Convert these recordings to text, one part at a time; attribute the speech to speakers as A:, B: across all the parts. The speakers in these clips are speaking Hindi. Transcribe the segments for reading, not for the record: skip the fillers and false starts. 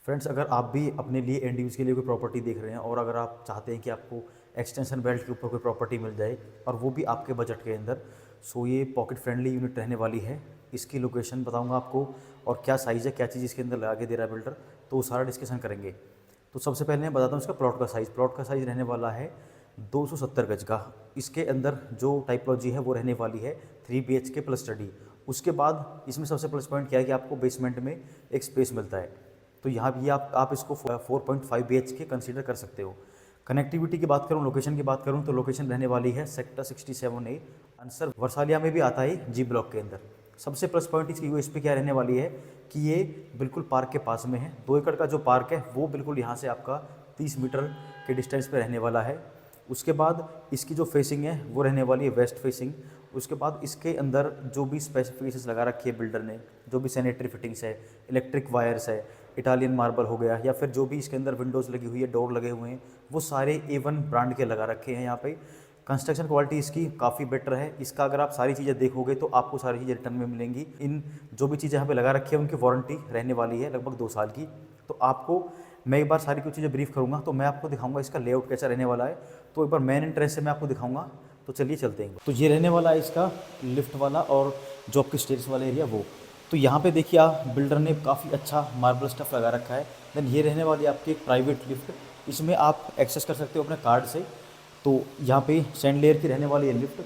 A: फ्रेंड्स, अगर आप भी अपने लिए एंड यूज़ के लिए कोई प्रॉपर्टी देख रहे हैं और अगर आप चाहते हैं कि आपको एक्सटेंशन बेल्ट के ऊपर कोई प्रॉपर्टी मिल जाए और वो भी आपके बजट के अंदर, सो ये पॉकेट फ्रेंडली यूनिट रहने वाली है। इसकी लोकेशन बताऊंगा आपको और क्या साइज़ है, क्या चीज़ इसके अंदर लगा के दे रहा है बिल्डर, तो वो सारा डिस्कशन करेंगे। तो सबसे पहले मैं बताता हूँ इसका प्लॉट का साइज़। प्लॉट का साइज़ रहने वाला है 270 गज का। इसके अंदर जो टाइपोलॉजी है वो रहने वाली है 3 BHK प्लस स्टडी। उसके बाद इसमें सबसे प्लस पॉइंट क्या है कि आपको बेसमेंट में एक स्पेस मिलता है। तो यहाँ भी आप इसको 4.5 BHK कंसीडर कर सकते हो। कनेक्टिविटी की बात करूँ, लोकेशन की बात करूँ, तो लोकेशन रहने वाली है सेक्टर 67A, आंसर वर्सालिया में भी आता है जी ब्लॉक के अंदर। सबसे प्लस पॉइंट इसकी यूएसपी क्या रहने वाली है कि ये बिल्कुल पार्क के पास में है। 2 एकड़ का जो पार्क है वो बिल्कुल यहाँ से आपका 30 मीटर के डिस्टेंस पे रहने वाला है। उसके बाद इसकी जो फेसिंग है वो रहने वाली है वेस्ट फेसिंग। उसके बाद इसके अंदर जो भी स्पेसिफिकेशंस लगा रखी है बिल्डर ने, जो भी सैनिटरी फिटिंग्स है, इलेक्ट्रिक वायर्स है, इटालियन मार्बल हो गया, या फिर जो भी इसके अंदर विंडोज़ लगी हुई है, डोर लगे हुए हैं, वो सारे A1 ब्रांड के लगा रखे हैं यहाँ पे। कंस्ट्रक्शन क्वालिटी इसकी काफ़ी बेटर है। इसका अगर आप सारी चीज़ें देखोगे तो आपको सारी चीज़ें रिटर्न में मिलेंगी। इन जो भी चीज़ें यहाँ पे लगा रखी है उनकी वारंटी रहने वाली है लगभग 2 साल की। तो आपको मैं एक बार सारी कुछ चीज़ें ब्रीफ करूँगा, तो मैं आपको दिखाऊंगा इसका लेआउट कैसा रहने वाला है। तो एक बार मेन एंट्रेंस से मैं आपको दिखाऊंगा। तो चलिए चलते हैं। तो ये रहने वाला है इसका लिफ्ट वाला और जो आपकी स्टेयर्स वाला एरिया वो। तो यहाँ पे देखिए आप, बिल्डर ने काफ़ी अच्छा मार्बल स्टफ लगा रखा है। देन ये रहने वाली आपकी एक प्राइवेट लिफ्ट, इसमें आप एक्सेस कर सकते हो अपने कार्ड से। तो यहाँ पे सैंड लेयर की रहने वाली है लिफ्ट।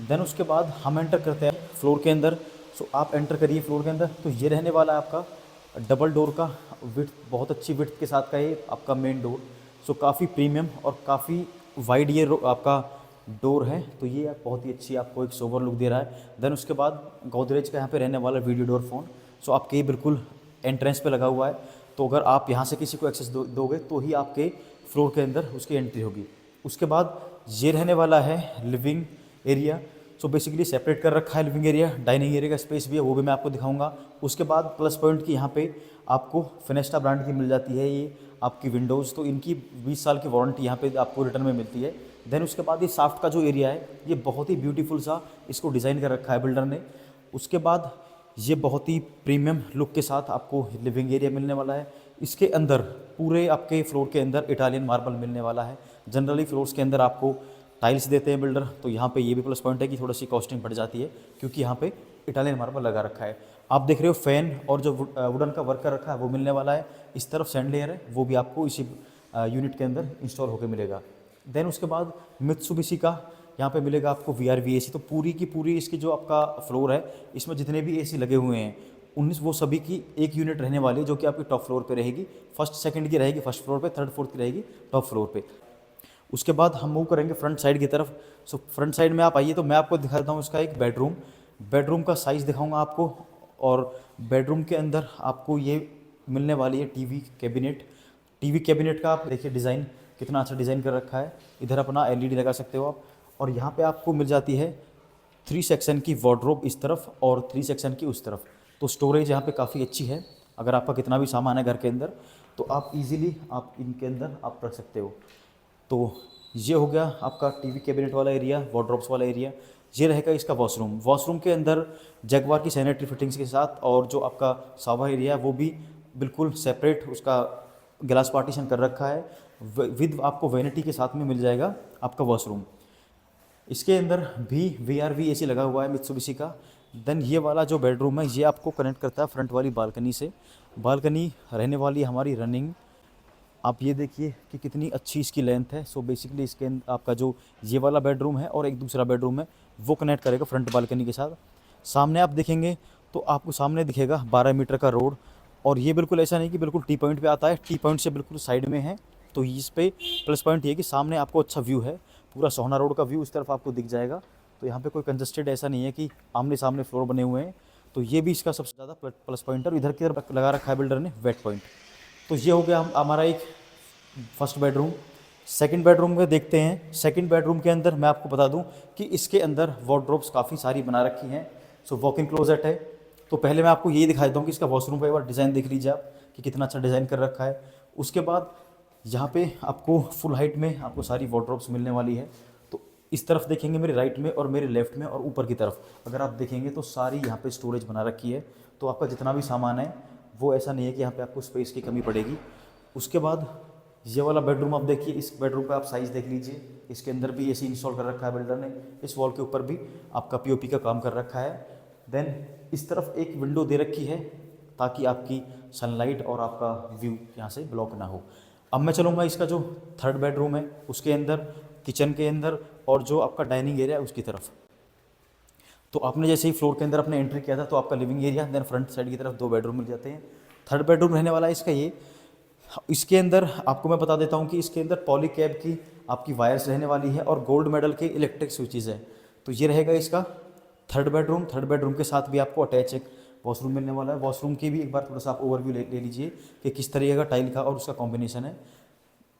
A: देन उसके बाद हम एंटर करते हैं फ्लोर के अंदर। सो आप एंटर करिए फ्लोर के अंदर। तो ये रहने वाला है आपका डबल डोर का, विड्थ बहुत अच्छी विड्थ के साथ का ये आपका मेन डोर। सो काफ़ी प्रीमियम और काफ़ी वाइड ये आपका डोर है। तो ये बहुत ही अच्छी आपको एक सोबर लुक दे रहा है। देन उसके बाद गोदरेज का यहाँ पे रहने वाला वीडियो डोर फोन। सो आपके ये बिल्कुल एंट्रेंस पे लगा हुआ है। तो अगर आप यहाँ से किसी को एक्सेस दोगे तो ही आपके फ्लोर के अंदर उसकी एंट्री होगी। उसके बाद ये रहने वाला है living area. So basically separate कर रखा है लिविंग एरिया, डाइनिंग एरिया का स्पेस भी है, वो भी मैं आपको दिखाऊंगा। उसके बाद प्लस पॉइंट की यहाँ पे आपको फिनेस्टा ब्रांड की मिल जाती है ये आपकी विंडोज़। तो इनकी 20 साल की वारंटी यहाँ पे आपको रिटर्न में मिलती है। देन उसके बाद ये साफ्ट का जो एरिया है ये बहुत ही ब्यूटीफुल सा इसको डिज़ाइन कर रखा है बिल्डर ने। उसके बाद ये बहुत ही प्रीमियम लुक के साथ आपको लिविंग एरिया मिलने वाला है। इसके अंदर पूरे आपके फ्लोर के अंदर इटालियन मार्बल मिलने वाला है। जनरली फ्लोर्स के अंदर आपको टाइल्स देते हैं बिल्डर, तो यहाँ पे ये भी प्लस पॉइंट है कि थोड़ी सी कॉस्टिंग बढ़ जाती है क्योंकि यहाँ पे इटालियन मार्बल लगा रखा है। आप देख रहे हो फैन और जो वुडन का वर्क कर रखा है वो मिलने वाला है। इस तरफ सैंड लेयर है वो भी आपको इसी यूनिट के अंदर इंस्टॉल होकर मिलेगा। देन उसके बाद मित्सुबिशी का यहाँ पे मिलेगा आपको VRV AC। तो पूरी की पूरी इसकी जो आपका फ्लोर है इसमें जितने भी AC लगे हुए हैं 19, वो सभी की एक यूनिट रहने वाली है जो कि आपकी टॉप फ्लोर पे रहेगी। फर्स्ट सेकंड की रहेगी फर्स्ट फ्लोर पे, थर्ड फोर्थ की रहेगी टॉप फ्लोर पे। उसके बाद हम मूव करेंगे फ्रंट साइड की तरफ। सो फ्रंट साइड में आप आइए तो मैं आपको दिखा देता हूँ इसका एक बेडरूम। बेडरूम का साइज़ दिखाऊंगा आपको। और बेडरूम के अंदर आपको ये मिलने वाली है टीवी कैबिनेट का। आप देखिए डिज़ाइन कितना अच्छा डिज़ाइन कर रखा है। इधर अपना LED लगा सकते हो आप। और यहाँ पे आपको मिल जाती है 3 सेक्शन की वार्डरोब इस तरफ और 3 सेक्शन की उस तरफ। तो स्टोरेज यहाँ पे काफ़ी अच्छी है। अगर आपका कितना भी सामान है घर के अंदर तो आप इजीली आप इनके अंदर आप रख सकते हो। तो ये हो गया आपका टीवी कैबिनेट वाला एरिया, वार्डरोब्स वाला एरिया। ये रहेगा इसका वॉशरूम। वॉशरूम के अंदर जगवार की सैनिटरी फिटिंग्स के साथ और जो आपका शावर एरिया है वो भी बिल्कुल सेपरेट उसका ग्लास पार्टीशन कर रखा है। विद आपको वैनिटी के साथ में मिल जाएगा आपका वॉशरूम। इसके अंदर भी VRV AC लगा हुआ है मित्सुबिशी का। देन ये वाला जो बेडरूम है ये आपको कनेक्ट करता है फ्रंट वाली बालकनी से। बालकनी रहने वाली हमारी रनिंग। आप ये देखिए कि कितनी अच्छी इसकी लेंथ है। सो बेसिकली इसके आपका जो ये वाला बेडरूम है और एक दूसरा बेडरूम है वो कनेक्ट करेगा फ्रंट बालकनी के साथ। सामने आप देखेंगे तो आपको सामने दिखेगा 12 मीटर का रोड। और ये बिल्कुल ऐसा नहीं कि बिल्कुल टी पॉइंट पे आता है, टी पॉइंट से बिल्कुल साइड में है। तो इस पे प्लस पॉइंट ये कि सामने आपको अच्छा व्यू है, पूरा सोहना रोड का व्यू इस तरफ आपको दिख जाएगा। तो यहाँ पे कोई कंजस्टेड ऐसा नहीं है कि आमने सामने फ्लोर बने हुए हैं। तो ये भी इसका सबसे ज़्यादा प्लस पॉइंट है। और इधर की तरफ लगा रखा है बिल्डर ने वेट पॉइंट। तो ये हो गया हमारा एक फर्स्ट बेडरूम। सेकंड बेडरूम में देखते हैं। सेकंड बेडरूम के अंदर मैं आपको बता दूं कि इसके अंदर वार्डरोब्स काफ़ी सारी बना रखी हैं। सो वॉक इन क्लोजेट है। तो पहले मैं आपको यही दिखा देता हूँ कि इसका वॉशरूम का एक बार डिज़ाइन देख लीजिए आप कि कितना अच्छा डिज़ाइन कर रखा है। उसके बाद यहाँ पे आपको फुल हाइट में आपको सारी वार्डरोब्स मिलने वाली है। तो इस तरफ देखेंगे मेरे राइट में और मेरे लेफ्ट में और ऊपर की तरफ अगर आप देखेंगे तो सारी यहाँ पे स्टोरेज बना रखी है। तो आपका जितना भी सामान है वो ऐसा नहीं है कि यहाँ पे आपको स्पेस की कमी पड़ेगी। उसके बाद ये वाला बेडरूम आप देखिए, इस बेडरूम पे आप साइज़ देख लीजिए, इसके अंदर भी एसी इंस्टॉल कर रखा है बिल्डर ने, इस वॉल के ऊपर भी आपका पीओपी का काम कर रखा है। देन इस तरफ एक विंडो दे रखी है ताकि आपकी सनलाइट और आपका व्यू यहाँ से ब्लॉक ना हो। अब मैं चलूँगा इसका जो थर्ड बेडरूम है उसके अंदर, किचन के अंदर और जो आपका डाइनिंग एरिया है उसकी तरफ। तो आपने जैसे ही फ्लोर के अंदर अपने एंट्री किया था तो आपका living area, then front side की तरफ 2 बेडरूम मिल जाते हैं। थर्ड बेडरूम रहने वाला है इसका ये। इसके अंदर आपको मैं बता देता हूँ कि इसके अंदर पॉली कैब की आपकी वायर्स रहने वाली है और गोल्ड मेडल के इलेक्ट्रिक स्विचेस है। तो ये रहेगा इसका थर्ड बेडरूम। थर्ड बेडरूम के साथ भी आपको अटैच एक वॉशरूम मिलने वाला है। वॉशरूम की भी एक बार थोड़ा सा आप ओवरव्यू ले लीजिए कि किस तरीके का टाइल का और उसका कॉम्बिनेशन है।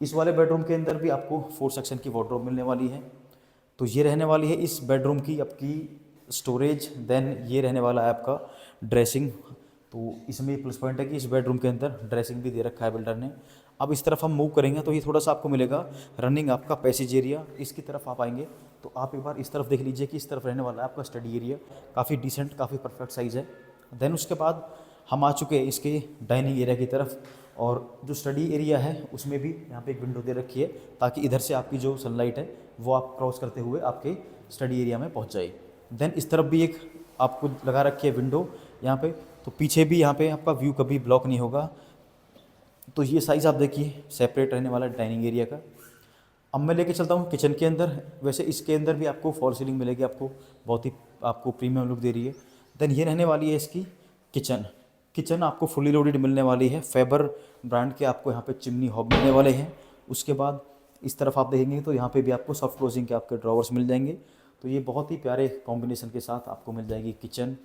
A: इस वाले बेडरूम के अंदर भी आपको 4 सेक्शन की वार्डरोब मिलने वाली है। तो ये रहने वाली है इस बेडरूम की आपकी स्टोरेज। देन ये रहने वाला है आपका ड्रेसिंग। तो इसमें प्लस पॉइंट है कि इस बेडरूम के अंदर ड्रेसिंग भी दे रखा है बिल्डर ने। अब इस तरफ हम मूव करेंगे तो ये थोड़ा सा आपको मिलेगा रनिंग आपका पैसेज एरिया। इसकी तरफ आप आएंगे तो आप एक बार इस तरफ देख लीजिए कि इस तरफ रहने वाला है आपका स्टडी एरिया। काफ़ी डिसेंट, काफ़ी परफेक्ट साइज़ है। देन उसके बाद हम आ चुके हैं इसके डाइनिंग एरिया की तरफ, और जो स्टडी एरिया है उसमें भी यहाँ पे एक विंडो दे रखी है ताकि इधर से आपकी जो सनलाइट है वो आप क्रॉस करते हुए आपके स्टडी एरिया में पहुँच जाए। देन इस तरफ भी एक आपको लगा रखी है विंडो यहाँ पे, तो पीछे भी यहाँ पे आपका व्यू कभी ब्लॉक नहीं होगा। तो ये साइज़ आप देखिए सेपरेट रहने वाला डाइनिंग एरिया का। अब मैं लेके चलता हूँ किचन के अंदर। वैसे इसके अंदर भी आपको फॉल सीलिंग मिलेगी, आपको बहुत ही आपको प्रीमियम लुक दे रही है। देन ये रहने वाली है इसकी किचन। किचन आपको फुली लोडेड मिलने वाली है। फेबर ब्रांड के आपको यहाँ पे चिमनी हॉब मिलने वाले हैं। उसके बाद इस तरफ आप देखेंगे तो यहाँ पे भी आपको सॉफ्ट क्लोजिंग के आपके ड्रॉवर्स मिल जाएंगे। तो ये बहुत ही प्यारे कॉम्बिनेशन के साथ आपको मिल जाएगी किचन।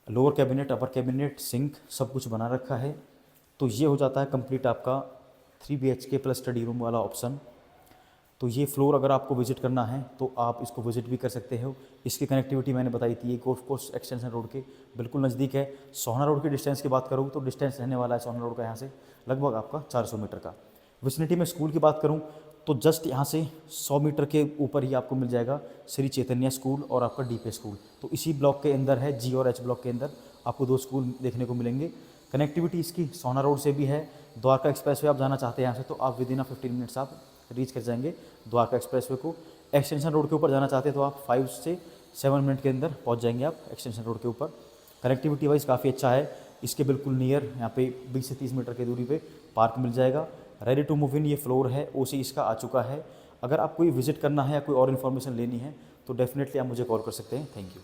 A: लोअर कैबिनेट, अपर कैबिनेट, सिंक सब कुछ बना रखा है। तो ये हो जाता है कंप्लीट आपका 3 BHK प्लस स्टडी रूम वाला ऑप्शन। तो ये फ्लोर अगर आपको विजिट करना है तो आप इसको विजिट भी कर सकते हो। इसकी कनेक्टिविटी मैंने बताई थी, ये गोल्फ कोर्स एक्सटेंशन रोड के बिल्कुल नज़दीक है। सोहाना रोड की डिस्टेंस की बात करूँ तो डिस्टेंस रहने वाला है सोहाना रोड का यहाँ से लगभग आपका 400 मीटर का। विसिनिटी में स्कूल की बात करूँ तो जस्ट यहाँ से 100 मीटर के ऊपर ही आपको मिल जाएगा श्री चैतन्य स्कूल और आपका डीपे स्कूल। तो इसी ब्लॉक के अंदर है, G और H ब्लॉक के अंदर आपको 2 स्कूल देखने को मिलेंगे। कनेक्टिविटी इसकी सोहाना रोड से भी है। द्वारका एक्सप्रेस वे आप जाना चाहते हैं यहाँ से तो आप विदिन 15 मिनट्स आप रीच कर जाएंगे द्वारका एक्सप्रेस वे को। एक्सटेंशन रोड के ऊपर जाना चाहते हैं तो आप 5 से 7 मिनट के अंदर पहुँच जाएंगे आप एक्सटेंशन रोड के ऊपर। कनेक्टिविटी वाइज काफ़ी अच्छा है। इसके बिल्कुल नियर यहाँ पे 20 से 30 मीटर की दूरी पे पार्क मिल जाएगा। रेडी टू मूव इन ये फ्लोर है, OC इसका आ चुका है। अगर आपको ये विजिट करना है या कोई और इन्फॉर्मेशन लेनी है तो डेफिनेटली आप मुझे कॉल कर सकते हैं। Thank you.